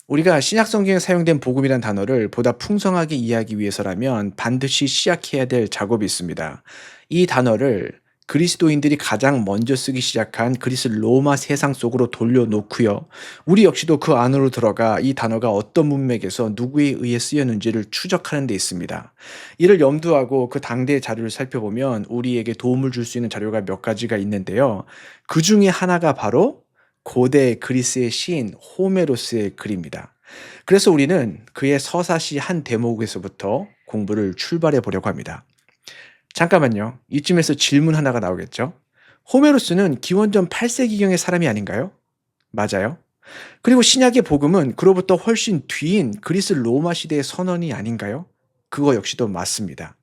우리가 신약 성경에 사용된 복음이란 단어를 보다 풍성하게 이해하기 위해서라면 반드시 시작해야 될 작업이 있습니다. 이 단어를 그리스도인들이 가장 먼저 쓰기 시작한 그리스 로마 세상 속으로 돌려놓고요. 우리 역시도 그 안으로 들어가 이 단어가 어떤 문맥에서 누구에 의해 쓰였는지를 추적하는 데 있습니다. 이를 염두하고 그 당대의 자료를 살펴보면 우리에게 도움을 줄 수 있는 자료가 몇 가지가 있는데요. 그 중에 하나가 바로 고대 그리스의 시인 호메로스의 글입니다. 그래서 우리는 그의 서사시 한 대목에서부터 공부를 출발해 보려고 합니다. 잠깐만요. 이쯤에서 질문 하나가 나오겠죠? 호메로스는 기원전 8세기경의 사람이 아닌가요? 맞아요. 그리고 신약의 복음은 그로부터 훨씬 뒤인 그리스 로마 시대의 선언이 아닌가요? 그거 역시도 맞습니다.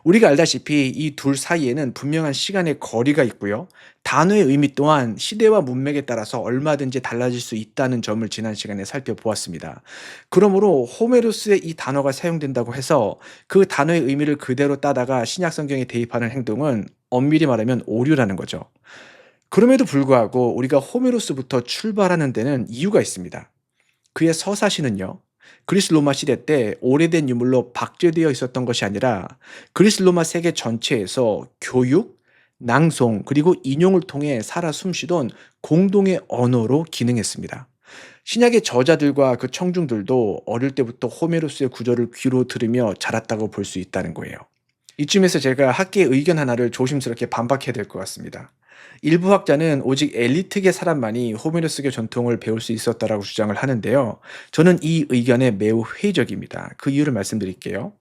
우리가 알다시피 이 둘 사이에는 분명한 시간의 거리가 있고요. 단어의 의미 또한 시대와 문맥에 따라서 얼마든지 달라질 수 있다는 점을 지난 시간에 살펴보았습니다. 그러므로 호메로스의 이 단어가 사용된다고 해서 그 단어의 의미를 그대로 따다가 신약 성경에 대입하는 행동은 엄밀히 말하면 오류라는 거죠. 그럼에도 불구하고 우리가 호메로스부터 출발하는 데는 이유가 있습니다. 그의 서사시는요, 그리스 로마 시대 때 오래된 유물로 박제되어 있었던 것이 아니라 그리스 로마 세계 전체에서 교육, 낭송, 그리고 인용을 통해 살아 숨쉬던 공동의 언어로 기능했습니다. 신약의 저자들과 그 청중들도 어릴 때부터 호메로스의 구절을 귀로 들으며 자랐다고 볼 수 있다는 거예요. 이쯤에서 제가 학계의 의견 하나를 조심스럽게 반박해야 될 것 같습니다. 일부 학자는 오직 엘리트계 사람만이 호메로스계 전통을 배울 수 있었다라고 주장을 하는데요. 저는 이 의견에 매우 회의적입니다. 그 이유를 말씀드릴게요.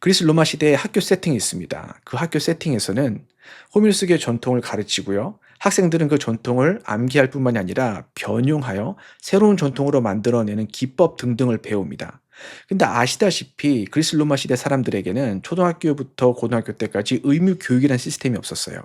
그리스 로마 시대에 학교 세팅이 있습니다. 그 학교 세팅에서는 호메로스계 전통을 가르치고요. 학생들은 그 전통을 암기할 뿐만이 아니라 변용하여 새로운 전통으로 만들어내는 기법 등등을 배웁니다. 근데 아시다시피 그리스 로마 시대 사람들에게는 초등학교부터 고등학교 때까지 의무 교육이라는 시스템이 없었어요.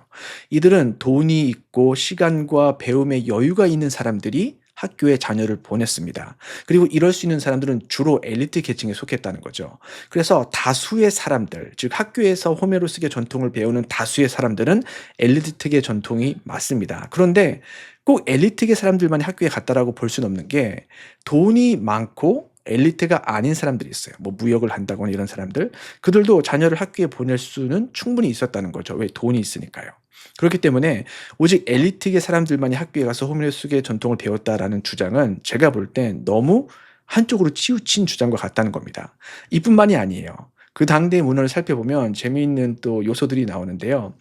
이들은 돈이 있고 시간과 배움의 여유가 있는 사람들이 학교에 자녀를 보냈습니다. 그리고 이럴 수 있는 사람들은 주로 엘리트 계층에 속했다는 거죠. 그래서 다수의 사람들, 즉 학교에서 호메로스계 전통을 배우는 다수의 사람들은 엘리트계 전통이 맞습니다. 그런데 꼭 엘리트계 사람들만이 학교에 갔다라고 볼 수는 없는 게 돈이 많고 엘리트가 아닌 사람들이 있어요. 뭐 무역을 한다거나 이런 사람들. 그들도 자녀를 학교에 보낼 수는 충분히 있었다는 거죠. 왜? 돈이 있으니까요. 그렇기 때문에 오직 엘리트계 사람들만이 학교에 가서 호메로스계 전통을 배웠다라는 주장은 제가 볼 땐 너무 한쪽으로 치우친 주장과 같다는 겁니다. 이뿐만이 아니에요. 그 당대의 문헌을 살펴보면 재미있는 또 요소들이 나오는데요.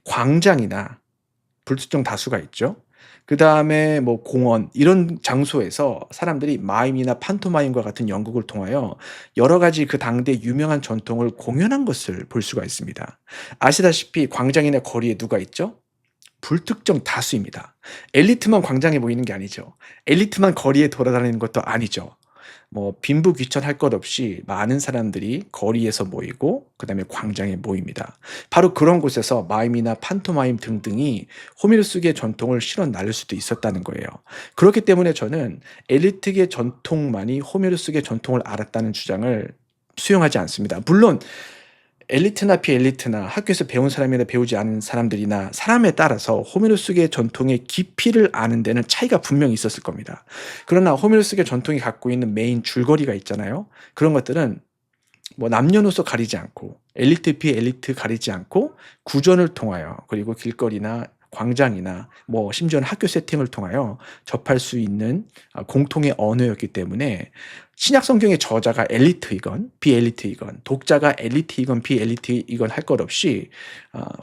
광장이나 불특정 다수가 있죠. 그다음에 뭐 공원 이런 장소에서 사람들이 마임이나 판토마임과 같은 연극을 통하여 여러 가지 그 당대 유명한 전통을 공연한 것을 볼 수가 있습니다. 아시다시피 광장이나 거리에 누가 있죠? 불특정 다수입니다. 엘리트만 광장에 모이는 게 아니죠. 엘리트만 거리에 돌아다니는 것도 아니죠. 뭐 빈부귀천할 것 없이 많은 사람들이 거리에서 모이고 그다음에 광장에 모입니다. 바로 그런 곳에서 마임이나 판토마임 등등이 호메로스계 전통을 실어 나를 수도 있었다는 거예요. 그렇기 때문에 저는 엘리트계 전통만이 호메로스계 전통을 알았다는 주장을 수용하지 않습니다. 물론 엘리트나 비엘리트나 학교에서 배운 사람이나 배우지 않은 사람들이나 사람에 따라서 호메로스계 전통의 깊이를 아는 데는 차이가 분명히 있었을 겁니다. 그러나 호메로스계 전통이 갖고 있는 메인 줄거리가 있잖아요. 그런 것들은 뭐 남녀노소 가리지 않고 엘리트 비엘리트 가리지 않고 구전을 통하여 그리고 길거리나 광장이나 뭐 심지어는 학교 세팅을 통하여 접할 수 있는 공통의 언어였기 때문에 신약 성경의 저자가 엘리트이건 비엘리트이건 독자가 엘리트이건 비엘리트이건 할 것 없이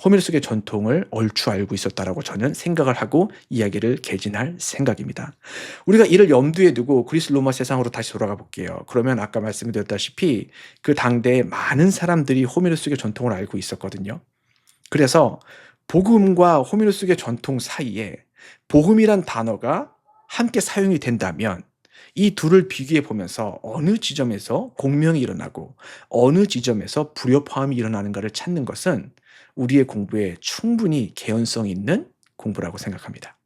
호메로스계 전통을 얼추 알고 있었다라고 저는 생각을 하고 이야기를 개진할 생각입니다. 우리가 이를 염두에 두고 그리스 로마 세상으로 다시 돌아가 볼게요. 그러면 아까 말씀드렸다시피 그 당대에 많은 사람들이 호메로스계 전통을 알고 있었거든요. 그래서 복음과 호메로스계 전통 사이에 복음이란 단어가 함께 사용이 된다면 이 둘을 비교해 보면서 어느 지점에서 공명이 일어나고 어느 지점에서 불협화음이 일어나는가를 찾는 것은 우리의 공부에 충분히 개연성 있는 공부라고 생각합니다.